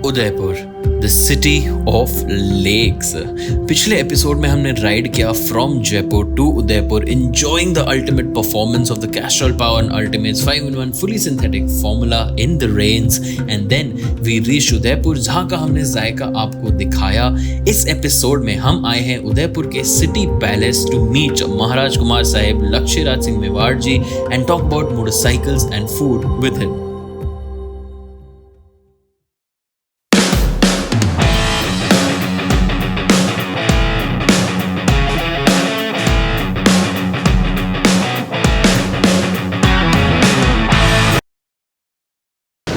Udaipur the city of lakes. पिछले episode में हमने राइड किया from Jaipur to Udaipur, enjoying the ultimate performance of the Castrol Power and Ultimates 5-in-1 fully synthetic formula in the rains, and then we reached Udaipur, जहाँ का हमने जायका आपको दिखाया। इस एपिसोड में हम आए हैं उदयपुर के city palace to meet Maharaj Kumar Sahib, Lakshyaraj Singh Mewar ji, and talk about motorcycles and food with him.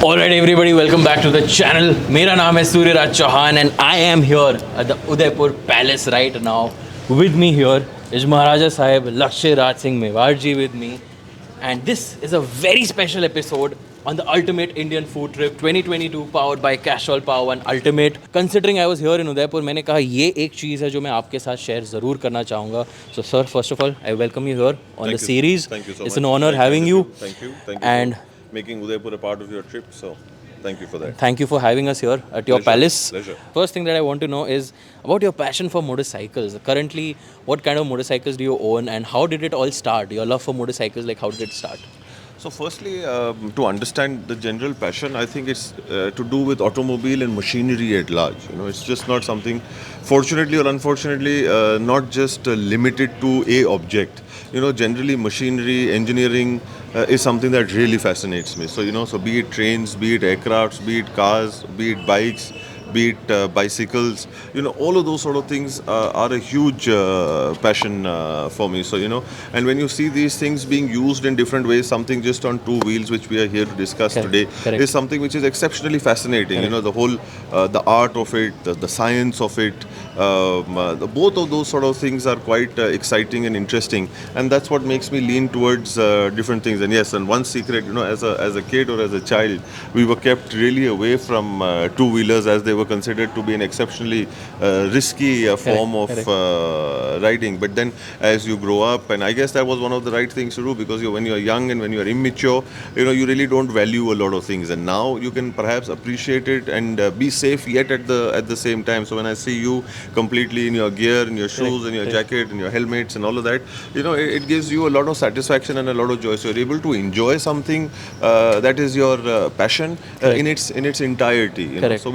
Alright everybody, welcome back to the channel. मेरा नाम है Suryaraj Chauhan and I am here at the Udaipur Palace right now. With me here is Maharaj Sahib, Lakshayraj Singh Mewar ji with me, and this is a very special episode on the Ultimate Indian Food Trip 2022 powered by Castrol Power and Ultimate. Considering I was here in Udaipur, मैंने कहा ये एक चीज़ है जो मैं आपके साथ share ज़रूर करना चाहूँगा. So sir, first of all, I welcome you here on the series. Thank you so much. It's an honor having you. Thank you. And making Udaipur a part of your trip, so thank you for that. Thank you for having us here at your palace. Pleasure. First thing that I want to know is about your passion for motorcycles. Currently, what kind of motorcycles do you own and how did it all start? Your love for motorcycles, like how did it start? So firstly, to understand the general passion, I think it's to do with automobile and machinery at large. You know, it's just not something, fortunately or unfortunately, not just limited to a object. You know, generally machinery, engineering is something that really fascinates me. So, you know, so be it trains, be it aircrafts, be it cars, be it bikes, be it bicycles, you know, all of those sort of things are a huge passion for me. So, you know, and when you see these things being used in different ways, something just on two wheels, which we are here to discuss today, is something which is exceptionally fascinating. You know, the whole, the art of it, the science of it, both of those sort of things are quite exciting and interesting, and that's what makes me lean towards different things. And yes, and one secret, you know, as a kid or as a child, we were kept really away from two-wheelers, as they were considered to be an exceptionally risky form of riding. But then as you grow up, and I guess that was one of the right things to do, because when you're young and when you're immature, you know, you really don't value a lot of things, and now you can perhaps appreciate it and be safe yet at the same time. So when I see you completely in your gear, in your shoes, in your jacket, in your helmets and all of that, you know, it gives you a lot of satisfaction and a lot of joy. So you're able to enjoy something that is your passion in its entirety, you know? So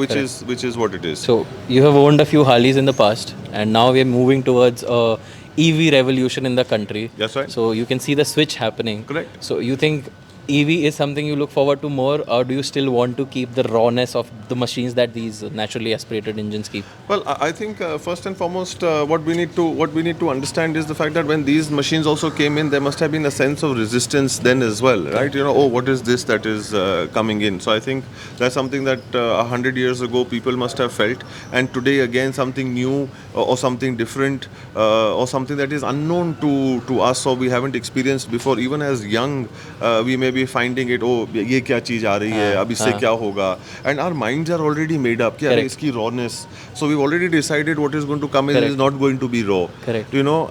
which is what it is. So you have owned a few Harleys in the past, and now we are moving towards a EV revolution in the country. That's right. So you can see the switch happening. Correct. So you think EV is something you look forward to more, or do you still want to keep the rawness of the machines that these naturally aspirated engines keep? Well, I think first and foremost, what we need to understand is the fact that when these machines also came in, there must have been a sense of resistance then as well, right? You know, oh, what is this that is coming in? So I think that's something that 100 years ago people must have felt, and today again something new or something different or something that is unknown to us or we haven't experienced before. Even as young, we may be finding it, oh, ये क्या चीज आ रही है, अब इससे क्या होगा, and our minds are already made up कि अरे इसकी rawness, so we've already decided what is going to come in is not going to be raw. Correct. You know,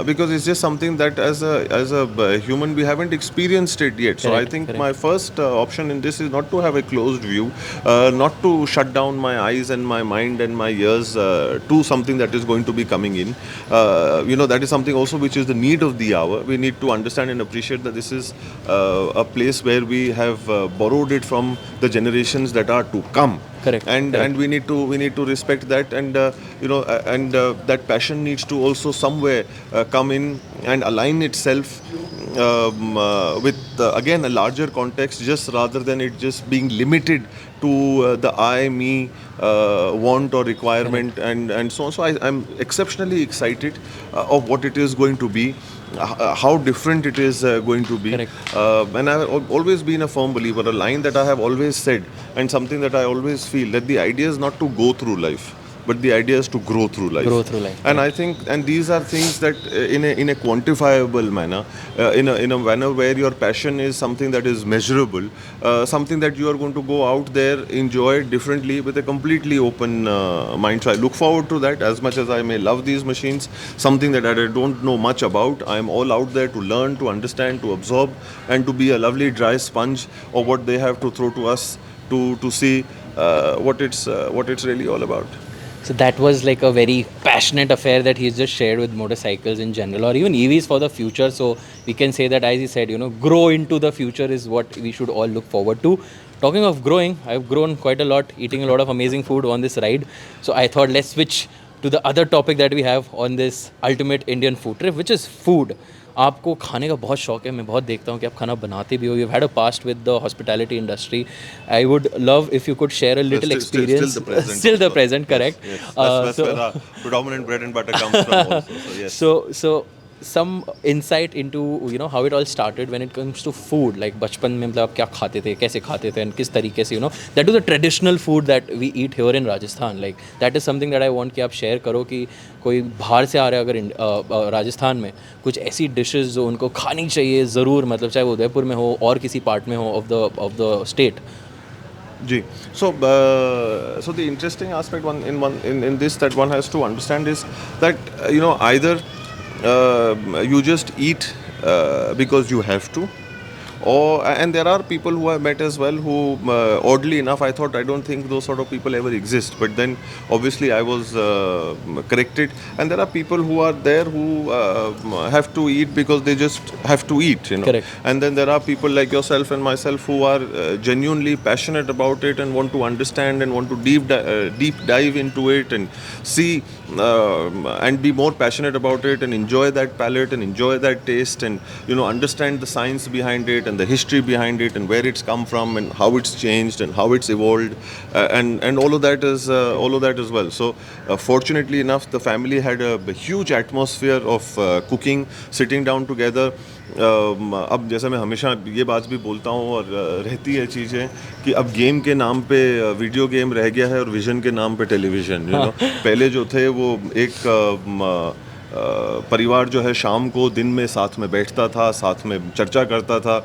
because it's just something that as a human we haven't experienced it yet. So I think my first option in this is not to have a closed view, not to shut down my eyes and my mind and my ears to something that is going to be coming in. You know, that is something also which is the need of the hour. We need to understand and appreciate that this is a place where we have borrowed it from the generations that are to come. Correct. And we need to respect that, and you know, and that passion needs to also somewhere come in and align itself with again a larger context, just rather than it just being limited to the I, me, want or requirement, and so on. So I'm exceptionally excited of what it is going to be, how different it is going to be. And I've always been a firm believer, a line that I have always said, and something that I always feel, that the idea is not to go through life, but the idea is to grow through life. And I think, and these are things that in a quantifiable manner, in a manner where your passion is something that is measurable, something that you are going to go out there, enjoy differently with a completely open mind. So I look forward to that. As much as I may love these machines, something that I don't know much about, I am all out there to learn, to understand, to absorb, and to be a lovely dry sponge of what they have to throw to us, to see what it's really all about. So that was like a very passionate affair that he's just shared with motorcycles in general, or even EVs for the future. So we can say that, as he said, grow into the future is what we should all look forward to. Talking of growing, I've grown quite a lot, eating a lot of amazing food on this ride. So I thought let's switch to the other topic that we have on this ultimate Indian food trip, which is food. आपको खाने का बहुत शौक है, मैं बहुत देखता हूँ कि आप खाना बनाते भी हो. You've had a past with the hospitality industry. I would love if you could share a little experience. Still the present, correct. Yes. That's where our predominant bread and butter comes from also. So yes. So some insight into how it all started when it comes to food, like बचपन में मतलब आप क्या खाते थे, कैसे खाते थे, and किस तरीके से that is the traditional food that we eat here in Rajasthan. Like that is something that I want कि आप share करो कि कोई बाहर से आ रहा है अगर राजस्थान में कुछ ऐसी डिशेस जो उनको खानी चाहिए ज़रूर, मतलब चाहे वो उदयपुर में हो और किसी पार्ट में हो of the state. Ji. So the interesting aspect in this that one has to understand is that either you just eat because you have to, and there are people who I met as well who, oddly enough, I don't think those sort of people ever exist. But then, obviously, I was corrected. And there are people who are there who have to eat because they just have to eat, Correct. And then there are people like yourself and myself who are genuinely passionate about it and want to understand and want to deep dive into it and see and be more passionate about it and enjoy that palate and enjoy that taste and understand the science behind it and the history behind it and where it's come from and how it's changed and how it's evolved and all of that as well. So fortunately enough, the family had a huge atmosphere of cooking, sitting down together. अब जैसा मैं हमेशा ये बात भी बोलता हूँ और रहती है चीज़ें कि अब गेम के नाम पे वीडियो गेम रह गया है और विजन के नाम पे टेलीविज़न. पहले जो थे वो एक परिवार जो है शाम को दिन में साथ में बैठता था, साथ में चर्चा करता था,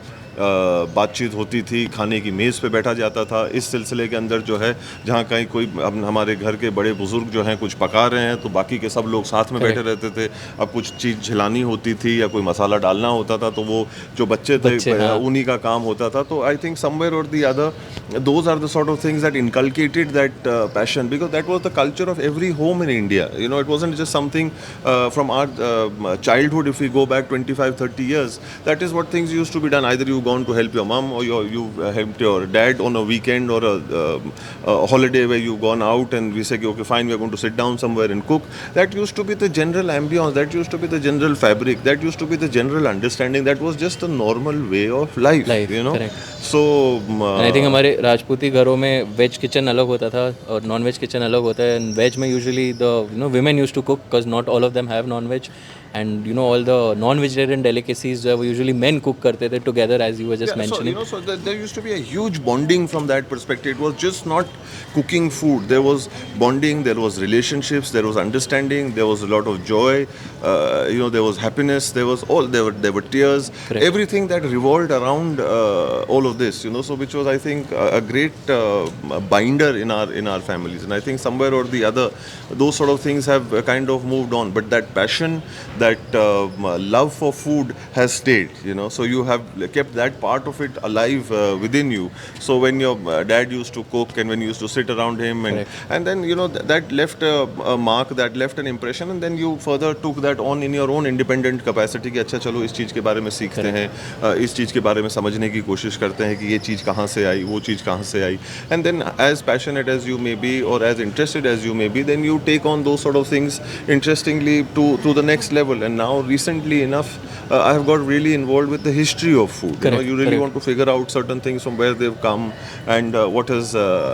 बातचीत होती थी, खाने की मेज़ पे बैठा जाता था. इस सिलसिले के अंदर जो है जहाँ कहीं कोई अब हमारे घर के बड़े बुज़ुर्ग जो हैं कुछ पका रहे हैं तो बाकी के सब लोग साथ में बैठे रहते थे. अब कुछ चीज़ झिलानी होती थी या कोई मसाला डालना होता था तो वो जो बच्चे थे उन्हीं का काम होता था. तो आई थिंक समवेयर और the other those are the sort of things that inculcated that passion, because that was the culture of every home in India. It wasn't just something from our childhood. If we go back 25-30 years, that is what things used to be done. Either you gone to help your mom or you helped your dad on a weekend or a holiday where you gone out and we say okay fine, we are going to sit down somewhere and cook. That used to be the general ambience, that used to be the general fabric, that used to be the general understanding. That was just a normal way of life. Correct. So I think हमारे राजपूती घरों में veg kitchen अलग होता था और non veg kitchen अलग होता है. एंड वेज में usually the women used to cook because not all of them have non-veg. And all the non-vegetarian delicacies जो है वो usually men cook करते थे together, as you were just mentioning. So there used to be a huge bonding from that perspective. It was just not cooking food. There was bonding, there was relationships, there was understanding, there was a lot of joy. There was happiness, there were tears. Correct. Everything that revolved around all of this. So which was, I think, a great binder in our families. And I think somewhere or the other, those sort of things have kind of moved on. But that passion, that love for food has stayed, so you have kept that part of it alive within you. So when your dad used to cook and when you used to sit around him and then that left a mark, that left an impression, and then you further took that on in your own independent capacity कि अच्छा चलो इस चीज़ के बारे में सीखते हैं, इस चीज़ के बारे में समझने की कोशिश करते हैं कि ये चीज़ कहाँ से आई, वो चीज़ कहाँ से आई. And then as passionate as you may be or as interested as you may be, then you take on those sort of things interestingly to the next level. And now recently enough I have got really involved with the history of food. You really want to figure out certain things from where they've come and what has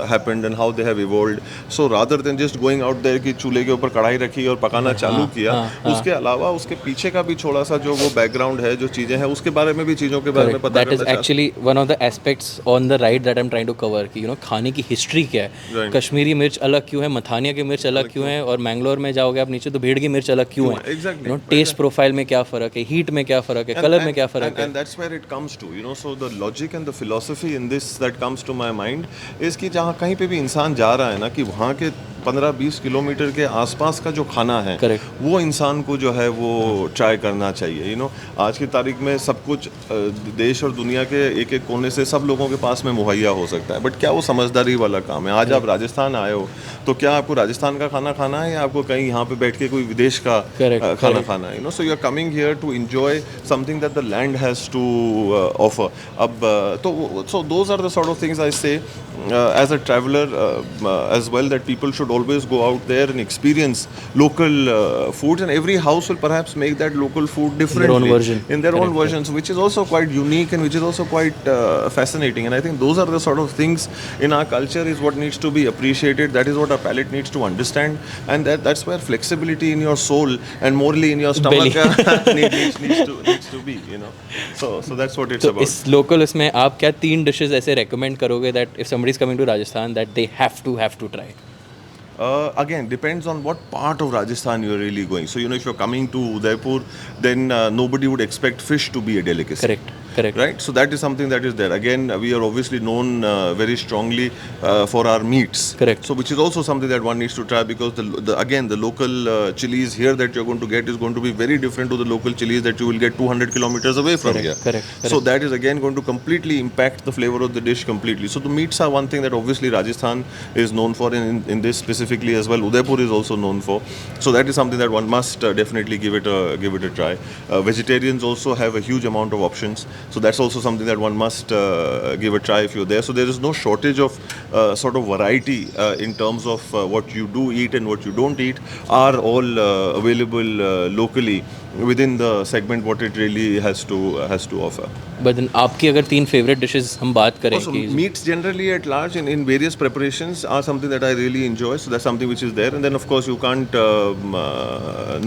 happened and how they have evolved. So rather than just going out there कि चूल्हे के ऊपर कढ़ाई रखी और पकाना चालू किया, उसके अलावा उसके पीछे का भी थोड़ा सा जो वो बैकग्राउंड है, जो चीज़ें हैं, उसके बारे में भी चीज़ों के बारे में पता करना. That is actually one of the aspects on the ride that I'm trying to cover कि खाने की हिस्ट्री क्या है. कश्मीरी मिर्च अलग क्यों है, मथानिया की मिर्च अलग क्यों है, और मैंगलोर में जाओगे आप नीचे तो भेड़ की मिर्च अलग क्यों है. टेस्ट प्रोफाइल में क्या फ़र्क है, हीट में क्या फ़र्क है, कलर में क्या फ़र्क है. And that's where it comes to, so the logic and the philosophy in this that comes to my mind is कि जहाँ कहीं पे भी इंसान जा रहा है ना, कि वहाँ के 15-20 किलोमीटर के आसपास का जो खाना है वो इंसान को जो है वो ट्राई करना चाहिए। आज की तारीख में सब कुछ देश और दुनिया के एक एक कोने से सब लोगों के पास में मुहैया हो सकता है, बट क्या वो समझदारी वाला काम है? आज आप राजस्थान आए हो तो क्या आपको राजस्थान का खाना खाना है या आपको कहीं यहाँ पे बैठ के कोई विदेश का खाना खाना है? So you are coming here to enjoy something that the land has to offer. अब तो so those are the sort of things I say as a traveler as well, that people should always go out there and experience local foods, and every house will perhaps make that local food differently in their own versions, which is also quite unique and which is also quite fascinating. And I think those are the sort of things in our culture is what needs to be appreciated. That is what our palate needs to understand, and that's where flexibility in your soul and morally in your stomach needs to be, so that's what it's about. इस local उसमें आप क्या 3 dishes ऐसे recommend करोगे that if somebody is coming to Rajasthan that they have to try? Again, depends on what part of Rajasthan you're really going. So, if you're coming to Udaipur, then nobody would expect fish to be a delicacy. Correct. Right? So that is something that is there. Again, we are obviously known very strongly for our meats. Correct. So which is also something that one needs to try, because the local chilies here that you're going to get is going to be very different to the local chilies that you will get 200 kilometers away from here. Correct. So that is again going to completely impact the flavor of the dish completely. So the meats are one thing that obviously Rajasthan is known for in this specifically as well. Udaipur is also known for. So that is something that one must definitely give it a try. Vegetarians also have a huge amount of options. So that's also something that one must give a try if you're there. So there is no shortage of sort of variety in terms of what you do eat and what you don't eat are all available locally within the segment what it really has to offer. But then आपकी अगर 3 favorite dishes हम बात करें कि meats generally at large in various preparations are something that I really enjoy, so that's something which is there. And then of course you can't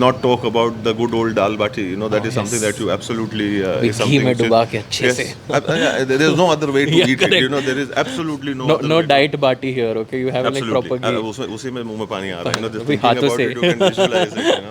not talk about the good old dal bati, that is something that you absolutely is something में डुबा के अच्छे से there is no other way to eat it, there is absolutely no diet bati here, okay? You have like proper ghee. उसी में मुंह में पानी आ रहा है, just thinking about it you can visualize it,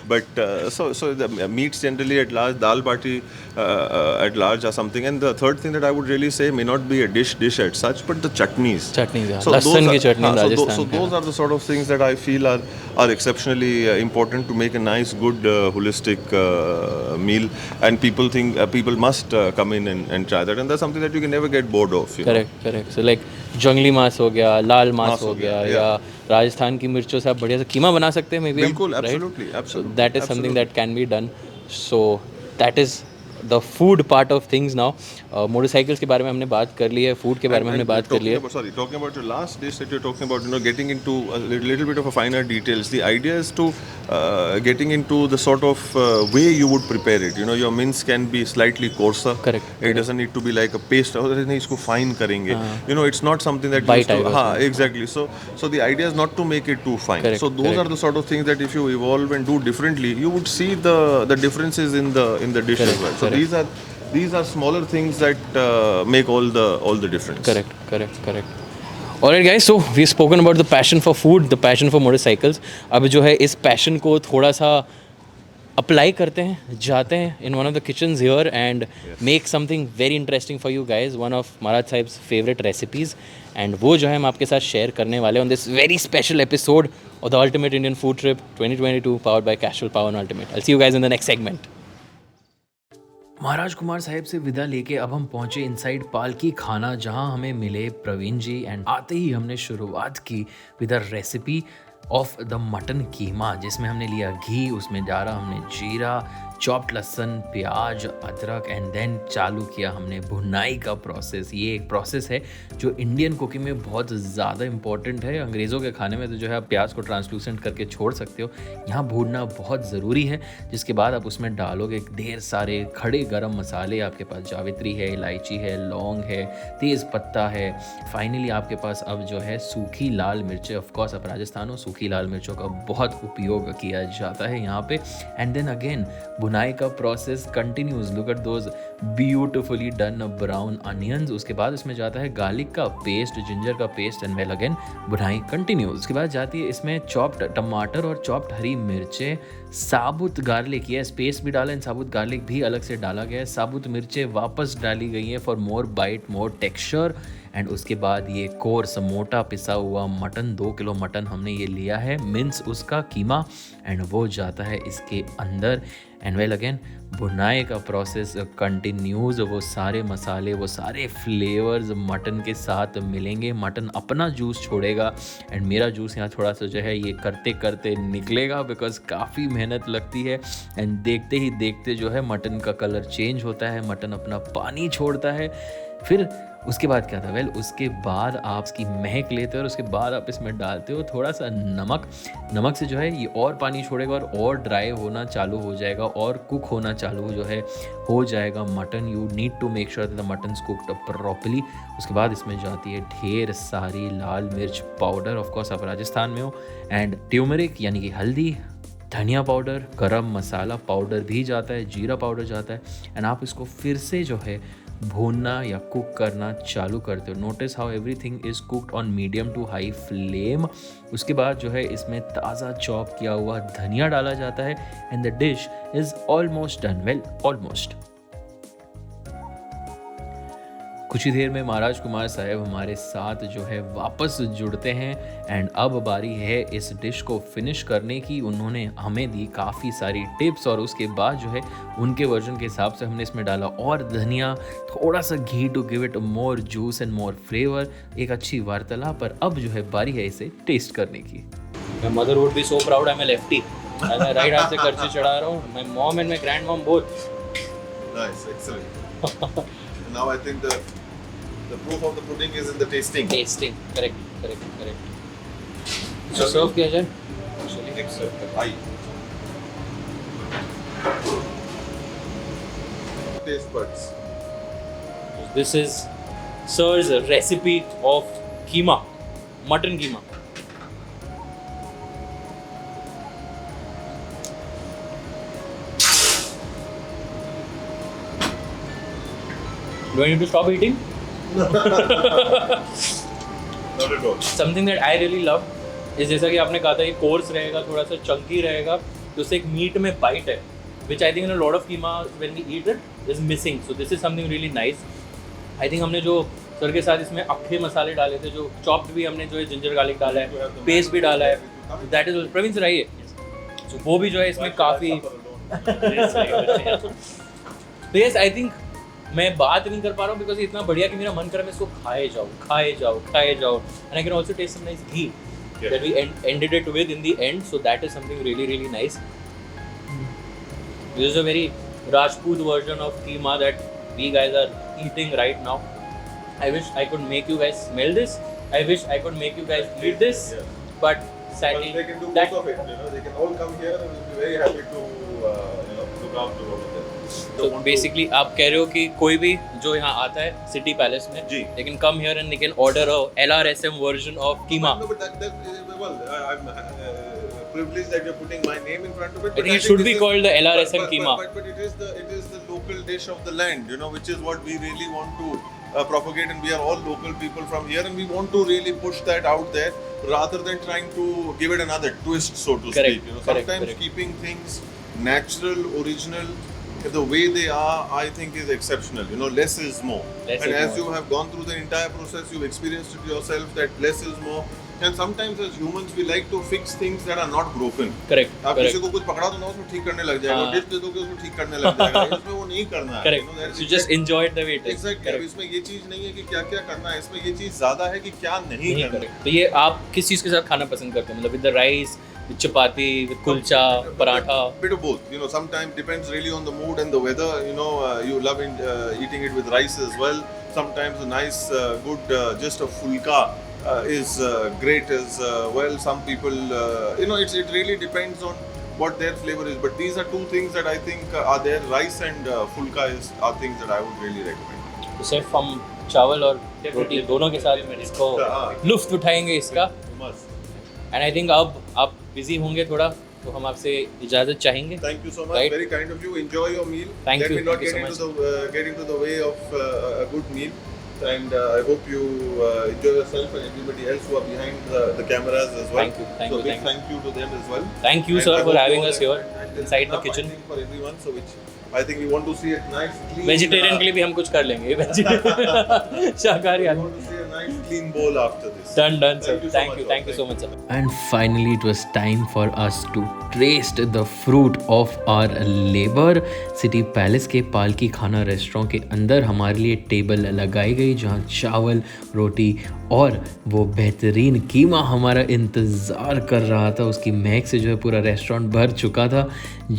but so the meats generally at large, dal bati at large are something. And the third thing that I would really say may not be a dish as such, but the chutneys. Yeah. So Lassan ki chutney in Rajasthan. So those are the sort of things that I feel are exceptionally important to make a nice, good, holistic meal. And people must come in and try that. And that's something that you can never get bored of. Correct. So like जंगली मांस हो गया, लाल मांस हो गया, या राजस्थान की मिर्चों से आप बढ़िया से कीमा बना सकते हैं, maybe. बिल्कुल, absolutely. So that is something that can be done. So that is the food part of things now. Motorcycles के बारे में हमने बात कर ली है, food के बारे में हमने बात कर ली है. Talking about your last dish that you're talking about, getting into a little bit of a finer details. The idea is to getting into the sort of way you would prepare it. Your mince can be slightly coarser. Correct. It doesn't need to be like a paste. नहीं इसको fine करेंगे. It's not something that bite you exactly. So the idea is not to make it too fine. So those are the sort of things that if you evolve and do differently, you would see the differences in the dish as well. So these are smaller things that make all the difference. Correct. Alright guys, so we've spoken about the passion for food, the passion for motorcycles. अब जो है इस passion को थोड़ा सा apply करते हैं, जाते हैं in one of the kitchens here and make something very interesting for you guys. One of Maharaj Sahib's favorite recipes, and वो जो है हम आपके साथ share करने वाले on this very special episode of the Ultimate Indian Food Trip 2022 powered by Castrol Power and Ultimate. I'll see you guys in the next segment. महाराज कुमार साहिब से विदा लेके अब हम पहुंचे इनसाइड पालकी खाना, जहां हमें मिले प्रवीण जी, एंड आते ही हमने शुरुआत की with a recipe of the mutton keema, जिसमें हमने लिया घी, उसमें डाला हमने जीरा, चॉप्ड लहसुन, प्याज, अदरक, एंड देन चालू किया हमने भुनाई का प्रोसेस. ये एक प्रोसेस है जो इंडियन कुकिंग में बहुत ज़्यादा इंपॉर्टेंट है. अंग्रेज़ों के खाने में तो जो है आप प्याज को ट्रांसलूसेंट करके छोड़ सकते हो, यहाँ भूनना बहुत ज़रूरी है. जिसके बाद आप उसमें डालोगे ढेर सारे खड़े गरम मसाले. आपके पास जावित्री है, इलायची है, लौंग है, तेज़ पत्ता है. फाइनली आपके पास अब जो है सूखी लाल मिर्चें. ऑफकोर्स आप राजस्थान हो, सूखी लाल मिर्चों का बहुत उपयोग किया जाता है यहाँ पे. एंड देन अगेन बुनाई का process continues. Look at those beautifully done brown onions. उसके बाद इसमें जाता है गार्लिक का पेस्ट, जिंजर का पेस्ट एंड वेल अगेन बुनाई कंटिन्यू। उसके बाद जाती है इसमें चॉप्ड टमाटर और चॉप्ड हरी मिर्चें, साबुत गार्लिक, ये पेस्ट भी डाला है, साबुत गार्लिक भी अलग से डाला गया है, साबुत मिर्चें वापस डाली गई हैं for more bite more texture. And उसके बाद ये कोर्स मोटा पिसा हुआ मटन, 2 किलो मटन हमने ये लिया है, मिन्स उसका कीमा, एंड वो जाता है इसके अंदर। एंड वेल अगेन भुनाई का प्रोसेस कंटिन्यूज, वो सारे मसाले वो सारे फ्लेवर्स मटन के साथ मिलेंगे, मटन अपना जूस छोड़ेगा एंड मेरा जूस यहाँ थोड़ा सा जो है ये करते करते निकलेगा बिकॉज काफ़ी मेहनत लगती है। एंड देखते ही देखते जो है मटन का कलर चेंज होता है, मटन अपना पानी छोड़ता है। फिर उसके बाद क्या था, वेल उसके बाद आप इसकी महक लेते हो और उसके बाद आप इसमें डालते हो थोड़ा सा नमक। नमक से जो है ये और पानी छोड़ेगा और ड्राई होना चालू हो जाएगा और कुक होना चालू जो है हो जाएगा mutton. You need to make sure that the mutton cooked properly. उसके बाद इसमें जाती है ढेर सारी लाल मिर्च पाउडर, ऑफ कोर्स आप राजस्थान में हो, एंड ट्यूमरिक यानी कि हल्दी, धनिया पाउडर, गरम मसाला पाउडर भी जाता है, जीरा पाउडर जाता है, एंड आप इसको फिर से जो है भूनना या कुक करना चालू करते हो। Notice how everything is cooked on medium to high flame. उसके बाद जो है इसमें ताज़ा चॉप किया हुआ धनिया डाला जाता है and the dish is almost done, well almost. कुछ ही देर में महाराज कुमार साहब हमारे साथ जो है वापस जुड़ते हैं एंड अब बारी है इस डिश को फिनिश करने की। उन्होंने हमें दी काफ़ी सारी टिप्स और उसके बाद जो है उनके वर्जन के हिसाब से हमने इसमें डाला और धनिया, थोड़ा सा ghee to give it more juice and more flavour, एक अच्छी वार्तालाप। पर अब जो है बारी है इसे टेस्ट करने की। My mother would be so proud I'm a lefty. मैं राइट हाथ से करछी चढ़ा रहा हूँ। My mom and my grandmom both. Nice, excellent. Now I think the proof of the pudding is in the tasting. Tasting, correct. So serve किया जाए? Next, sir. Aye. Taste buds. This is sir's recipe of keema, mutton keema. Do I need to stop eating? Not at all. Something that I really love is जैसा कि आपने कहा था ये course रहेगा, थोड़ा सा चंकी रहेगा, तो उससे एक मीट में बाइट है, which I think in a lot of keema when we eat it is missing. So this is something really nice. I think हमने जो सर के साथ इसमें अक्खे मसाले डाले थे, जो चॉप्ड भी हमने जो है जिंजर गार्लिक डाला है, पेस्ट भी डाला है, that is प्रवीण से रही है, so वो भी जो है इसमें काफ़ी तो yes, I think मैं बात नहीं कर पा रहा हूँ बिकॉज इतना बढ़िया कि मेरा मन कर रहा है मैं इसको खाए जाओ and I can also taste some nice ghee that we ended it with in the end, so that is something really nice. This is a very Rajput version of keema that we guys are eating right now. I wish I could make you guys smell this. I wish I could make you guys eat this, but sadly they can do both of it. They can all come here and we'll be very happy to look after all of them. तो basically आप कह रहे हो कि कोई भी जो यहाँ आता है सिटी पैलेस में, जी, they can come here and they can order a LRSM version of keema. No, but I'm privileged that you're putting my name in front of it. I think it should be called the LRSM keema. But it is the local dish of the land, which is what we really want to propagate, and we are all local people from here, and we want to really push that out there rather than trying to give it another twist, so to speak. Sometimes keeping things natural, original, the way they are, I think is exceptional. Less is more. And as you have gone through the entire process, you've experienced it yourself that less is more. And sometimes as humans, we like to fix things that are not broken. Correct. आप किसी को कुछ पकड़ा दो ना, उसमें ठीक करने लग जाएगा. डिश दे दोगे, उसमें ठीक करने लग जाएगा. इसमें वो नहीं करना है. Correct. You just enjoy it the way it is. Exactly. अब इसमें ये चीज नहीं है कि क्या क्या करना है. इसमें ये चीज ज्यादा है कि क्या नहीं करना है. तो ये आप किस चीज के साथ खाना पसंद करते हैं? मतलब with the rice, with chapati, with kulcha, paratha. Bit of both. Sometimes depends really on the mood and the weather. You love eating it with rice as well. Sometimes a nice, good, just a fulka is great as well. Some people, it really depends on what their flavor is. But these are two things that I think are there. Rice and fulka are things that I would really recommend. तो सिर्फ हम चावल और रोटी दोनों के साथ इसको लुफ्त उठाएंगे इसका. एंड आई थिंक अब आप बिजी होंगे थोड़ा तो हम आपसे इजाज़त चाहेंगे. Thank you so much. Right. Very kind of you. Enjoy your meal. Thank Let you. me not Thank you get so get into the way of a good meal. And I hope you enjoy yourself and everybody else who are behind the cameras as well. Thank you. Thank so you. big thank you to them as well. Thank you, And sir, I for hope having you us all- here and there's inside the enough, kitchen. I think, for everyone. So which I think we want to see it nice, clean. Vegetarian के लिए भी हम कुछ कर लेंगे. शाकाहारी We आदमी. want to see a nice clean bowl after this. Done, sir. Thank you so much, Thank you so much, sir. And finally, it was time for us to taste the fruit of our labor. City palace के पालकी खाना restaurant के अंदर हमारे लिए table लगाई गई जहाँ चावल, रोटी और वो बेहतरीन कीमा हमारा इंतज़ार कर रहा था. उसकी महक से जो है पूरा रेस्टोरेंट भर चुका था.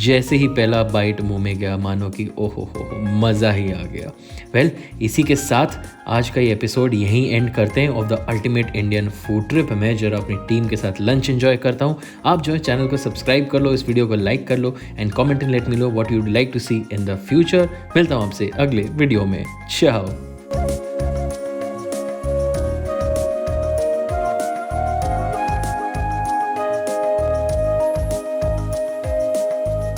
जैसे ही पहला बाइट मुंह में गया मानो कि ओहो हो मज़ा ही आ गया. वेल, इसी के साथ आज का ये एपिसोड यहीं एंड करते हैं of the ultimate Indian food trip. मैं जरा अपनी टीम के साथ लंच एंजॉय करता हूँ. आप जो है चैनल को सब्सक्राइब कर लो, इस वीडियो को लाइक कर लो and comment and let me know what you would like to see in the future. मिलता हूँ आपसे अगले वीडियो में. चाओ.